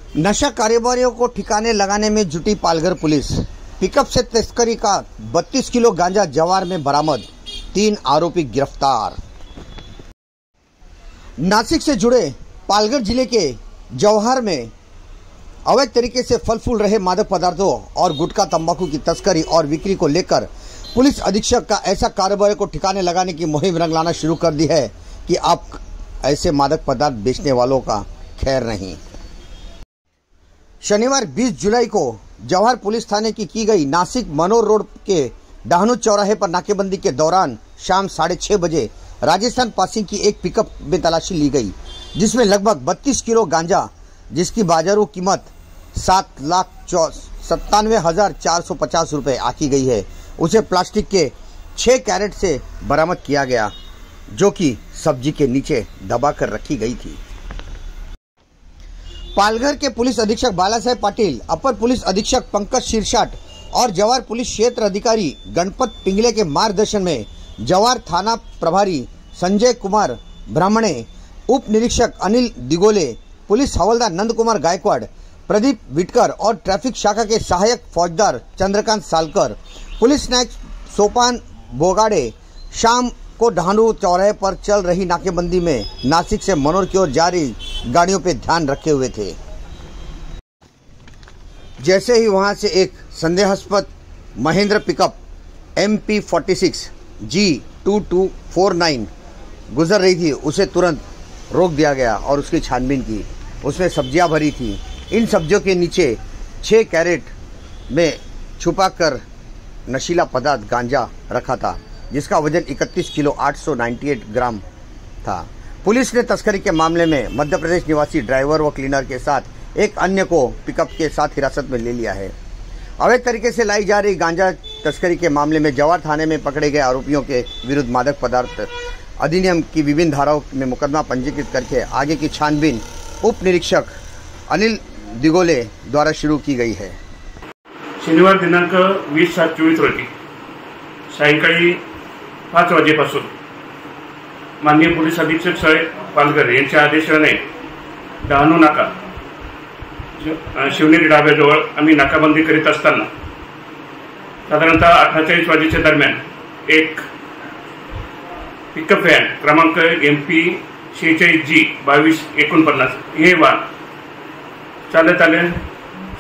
नशा कारोबारियों को ठिकाने लगाने में जुटी पालघर पुलिस। पिकअप से तस्करी का 32 किलो गांजा जवार में बरामद, 3 आरोपी गिरफ्तार। नासिक से जुड़े पालघर जिले के जवाहर में अवैध तरीके से फल फूल रहे मादक पदार्थों और गुटखा तंबाकू की तस्करी और बिक्री को लेकर पुलिस अधीक्षक का ऐसा कारोबारियों को ठिकाने लगाने की मुहिम रंग लाना शुरू कर दी है कि आप ऐसे मादक पदार्थ बेचने वालों का खैर नहीं। शनिवार 20 जुलाई को जवाहर पुलिस थाने की गई नासिक मनोर रोड के डाहनू चौराहे पर नाकेबंदी के दौरान शाम 6:30 बजे राजस्थान पासिंग की एक पिकअप में तलाशी ली गई, जिसमें लगभग 32 किलो गांजा, जिसकी बाजारू कीमत 7,97,450 रुपए आकी गई है, उसे प्लास्टिक के 6 कैरेट से बरामद किया गया, जो कि सब्जी के नीचे दबाकर रखी गई थी। पालघर के पुलिस अधीक्षक बालासाहेब पाटिल, अपर पुलिस अधीक्षक पंकज शिरसाट और जवार पुलिस क्षेत्र अधिकारी गणपत पिंगले के मार्गदर्शन में जवार थाना प्रभारी संजय कुमार ब्राह्मणे, उप निरीक्षक अनिल दिगोले, पुलिस हवलदार नंद कुमार गायकवाड़, प्रदीप विटकर और ट्रैफिक शाखा के सहायक फौजदार चंद्रकांत सालकर, पुलिस नायक सोपान बोगाड़े शाम को डाहनू चौराहे पर चल रही नाकेबंदी में नासिक से मनोर की ओर जा रही गाड़ियों पर ध्यान रखे हुए थे। जैसे ही वहां से एक संदेहास्पद महेंद्र पिकअप MP46 G2249 गुजर रही थी, उसे तुरंत रोक दिया गया और उसकी छानबीन की। उसमें सब्जियां भरी थी। इन सब्जियों के नीचे 6 कैरेट में छुपाकर नशीला पदार्थ गांजा रखा था, जिसका वजन 31 किलो 898 ग्राम था। पुलिस ने तस्करी के मामले में मध्य प्रदेश निवासी ड्राइवर व क्लीनर के साथ एक अन्य को पिकअप के साथ हिरासत में ले लिया है। अवैध तरीके से लाई जा रही गांजा तस्करी के मामले में जवार थाने में पकड़े गए आरोपियों के विरुद्ध मादक पदार्थ अधिनियम की विभिन्न धाराओं में मुकदमा पंजीकृत करके आगे की छानबीन उप निरीक्षक अनिल दिगोले द्वारा शुरू की गई है। शनिवार दिनांक 20/7/24 रोजी सायंकाळी 5 वाजेपासून माननीय पोलीस अधीक्षक साहेब पालघर यांच्या आदेशाने डहाणू नाका शिवनेरी ढाब्याजवळ आम्ही नाकाबंदी करीत असताना साधारणतः 48 वाजेच्या दरम्यान एक पिकअप व्हॅन क्रमांक MP46G2249 हे वाहन चालत आले।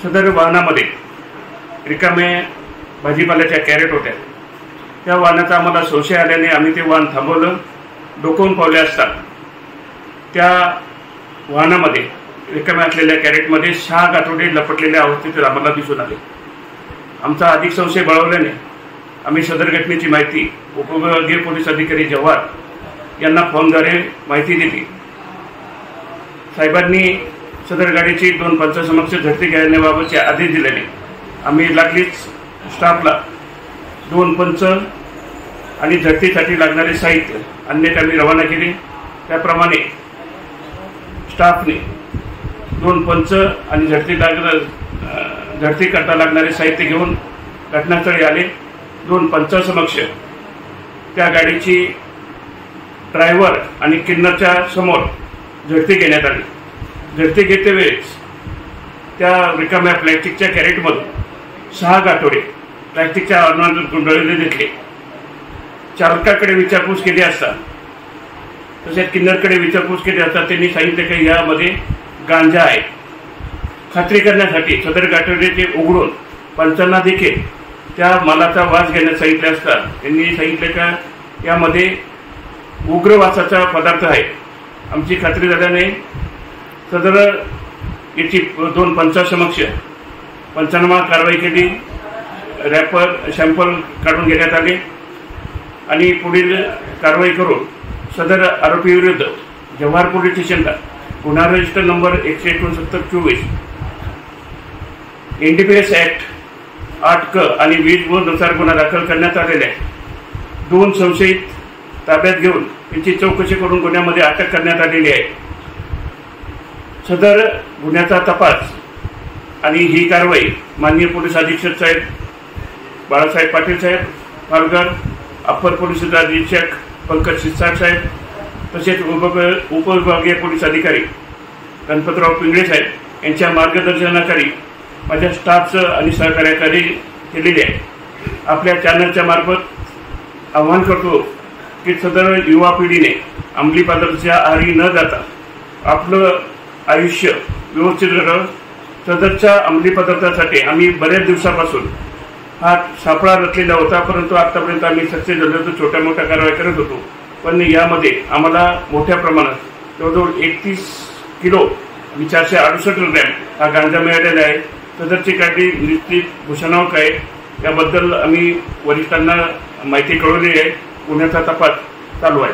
सदर वाहनामध्ये रिकामे भाजीपाल्याच्या कॅरेट होत्या। त्या वाहनाचा आम्हाला संशय आल्याने आम्ही ते वाहन थांबवलं। डोकावून पावले असता त्या वाहनामध्ये रिकाम्या असलेल्या कॅरेटमध्ये 6 गाठोडे लपटलेल्या अवस्थेत आम्हाला दिसून आले। आमचा अधिक संशय बळावल्याने आम्ही सदर घटनेची माहिती उपविभागीय पोलीस अधिकारी जवाहर यांना फोनद्वारे माहिती दिली। साहेबांनी सदर गाडीची 2 पंचांसमक्ष झडती घेण्याबाबतचे आदेश दिल्याने आम्ही लागलीच स्टाफला 2 पंच आणि झडतीसाठी लागणारे साहित्य अन्य आम्ही रवाना केले। त्याप्रमाणे स्टाफने 2 पंच आणि झडती करता लागणारे साहित्य घेऊन घटनास्थळी आले। 2 पंचांसमक्ष त्या गाडीची ड्रायव्हर आणि किन्नरच्या समोर झडती घेण्यात आली। झडती घेते वेळेस त्या रिकाम्या प्लॅस्टिकच्या कॅरेटमधून 6 गाठोडे प्लॅस्टिकच्या आवरणात गुंडाळले घेतले। चालकाकडे विचारपूस केली असता तसेच किन्नरकडे विचारपूस केली असता त्यांनी सांगितले की यामध्ये गांजा आहे। खात्री करण्यासाठी सदर गाठोडे उघडून पंचांना देखील त्या मालाचा वास घेण्यास सांगितले असता त्यांनी सांगितले का यामध्ये उग्र वासाचा पदार्थ आहे। आमची खात्री झाल्याने सदर याची 2 पंचांसमक्ष पंचनामा कारवाई केली। रॅपर सॅम्पल काढून घेण्यात आले आणि पुढील कारवाई करून सदर आरोपी विरुद्ध जवाहर पोलीस स्टेशनला गुन्हा रजिस्टर नंबर 169/24 NDPS ऍक्ट 8 क आणि 20 नुसार गुन्हा दाखल करण्यात आलेला आहे। 2 संशयित ताब्यात घेऊन त्यांची चौकशी करून गुन्ह्यामध्ये अटक करण्यात आलेली आहे। सदर गुन्ह्याचा तपास आणि ही कारवाई माननीय पोलीस अधीक्षक साहेब बाळासाहेब पाटील साहेब पालघर, अप्पर पोलीस अधीक्षक पंकज शिरसाट साहेब तसेच उपविभागीय पोलीस अधिकारी गणपतराव पिंगळे साहेब यांच्या मार्गदर्शनाखाली माझ्या स्टाफचं आणि सहकार्याखाली केलेली आहे. आपल्या चॅनलच्या मार्फत आवाहन करतो की सदर युवा पिढीने अंमली पदार्थाच्या आहारी न जाता आपलं आयुष्य व्यवस्थित राहावं. सदरच्या अंमली पदार्थासाठी आम्ही बऱ्याच दिवसापासून हा सापळा रचलेला होता, परंतु आतापर्यंत आम्ही सक्सेस झालो तर छोट्या मोठ्या कारवाई करत होतो. पण यामध्ये आम्हाला मोठ्या प्रमाणात जवळजवळ 31 किलो आणि 468 ग्रॅम हा गांजा मिळालेला आहे. सदरची काठी निश्चित भूषणावक आहे. याबद्दल आम्ही वरिष्ठांना माहिती कळवली आहे. गुन्ह्याचा तपास चालू आहे.